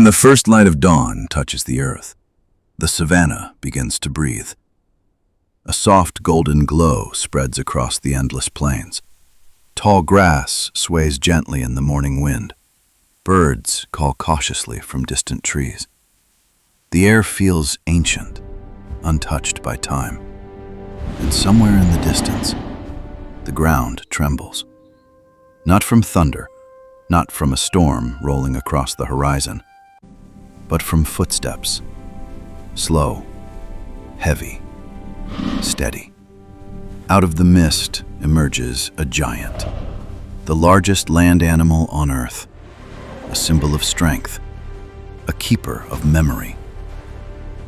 When the first light of dawn touches the earth, the savanna begins to breathe. A soft golden glow spreads across the endless plains. Tall grass sways gently in the morning wind. Birds call cautiously from distant trees. The air feels ancient, untouched by time. And somewhere in the distance, the ground trembles. Not from thunder, not from a storm rolling across the horizon, but from footsteps. Slow, heavy, steady. Out of the mist emerges a giant, the largest land animal on earth, a symbol of strength, a keeper of memory.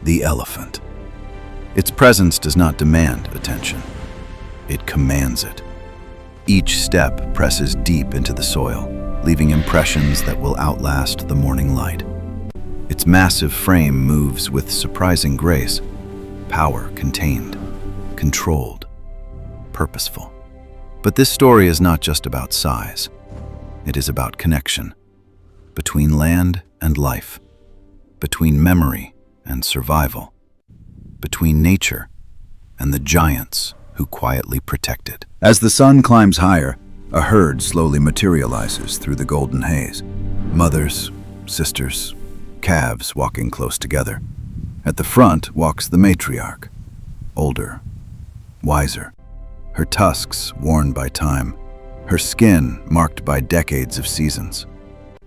The elephant. Its presence does not demand attention. It commands it. Each step presses deep into the soil, leaving impressions that will outlast the morning light. Its massive frame moves with surprising grace, power contained, controlled, purposeful. But this story is not just about size. It is about connection, between land and life, between memory and survival, between nature and the giants who quietly protect it. As the sun climbs higher, a herd slowly materializes through the golden haze. Mothers, sisters, calves walking close together. At the front walks the matriarch, older, wiser, her tusks worn by time, her skin marked by decades of seasons.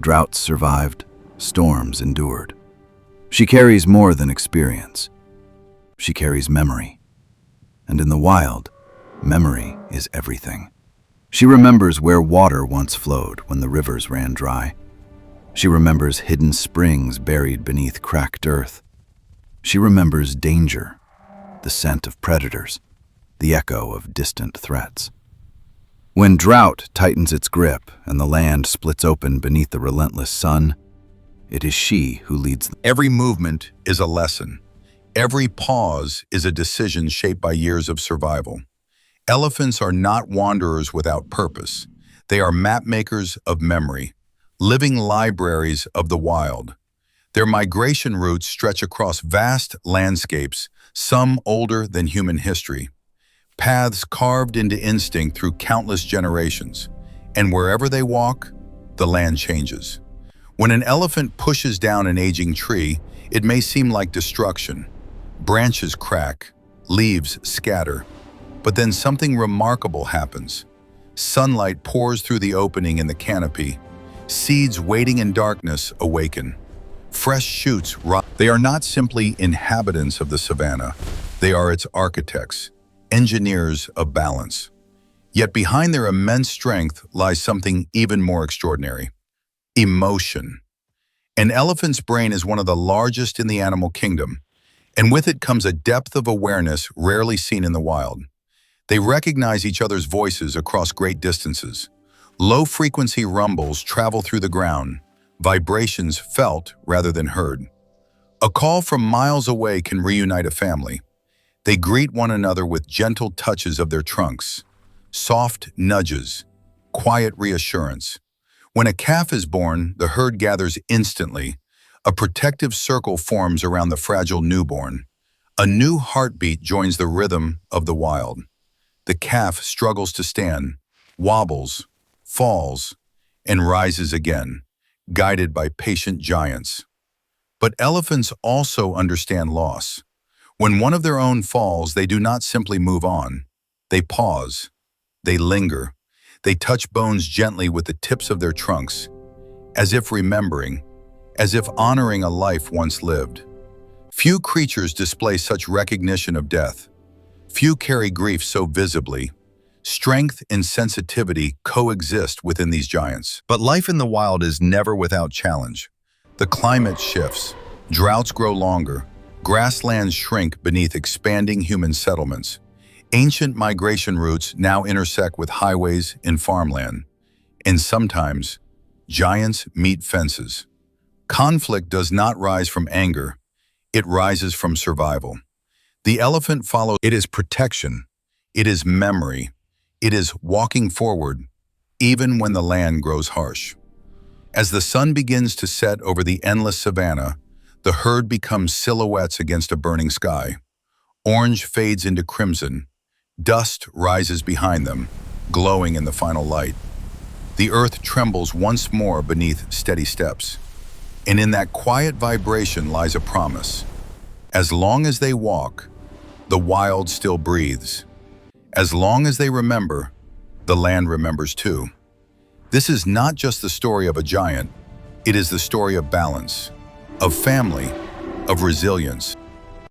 Droughts survived, storms endured. She carries more than experience. She carries memory. And in the wild, memory is everything. She remembers where water once flowed when the rivers ran dry. She remembers hidden springs buried beneath cracked earth. She remembers danger, the scent of predators, the echo of distant threats. When drought tightens its grip and the land splits open beneath the relentless sun, it is she who leads. Every movement is a lesson. Every pause is a decision shaped by years of survival. Elephants are not wanderers without purpose. They are map makers of memory, living libraries of the wild. Their migration routes stretch across vast landscapes, some older than human history. Paths carved into instinct through countless generations. And wherever they walk, the land changes. When an elephant pushes down an aging tree, it may seem like destruction. Branches crack, leaves scatter. But then something remarkable happens. Sunlight pours through the opening in the canopy. Seeds waiting in darkness awaken. Fresh shoots rise. They are not simply inhabitants of the savanna. They are its architects, engineers of balance. Yet behind their immense strength lies something even more extraordinary: emotion. An elephant's brain is one of the largest in the animal kingdom, and with it comes a depth of awareness rarely seen in the wild. They recognize each other's voices across great distances. Low-frequency rumbles travel through the ground, vibrations felt rather than heard. A call from miles away can reunite a family. They greet one another with gentle touches of their trunks, soft nudges, quiet reassurance. When a calf is born, the herd gathers instantly. A protective circle forms around the fragile newborn. A new heartbeat joins the rhythm of the wild. The calf struggles to stand, wobbles, falls, and rises again, guided by patient giants. But elephants also understand loss. When one of their own falls, they do not simply move on. They pause. They linger. They touch bones gently with the tips of their trunks, as if remembering, as if honoring a life once lived. Few creatures display such recognition of death. Few carry grief so visibly. Strength and sensitivity coexist within these giants. But life in the wild is never without challenge. The climate shifts, droughts grow longer, grasslands shrink beneath expanding human settlements. Ancient migration routes now intersect with highways in farmland. And sometimes, giants meet fences. Conflict does not rise from anger, it rises from survival. The elephant follows. It is protection, it is memory, it is walking forward, even when the land grows harsh. As the sun begins to set over the endless savanna, the herd becomes silhouettes against a burning sky. Orange fades into crimson. Dust rises behind them, glowing in the final light. The earth trembles once more beneath steady steps. And in that quiet vibration lies a promise. As long as they walk, the wild still breathes. As long as they remember, the land remembers too. This is not just the story of a giant, it is the story of balance, of family, of resilience.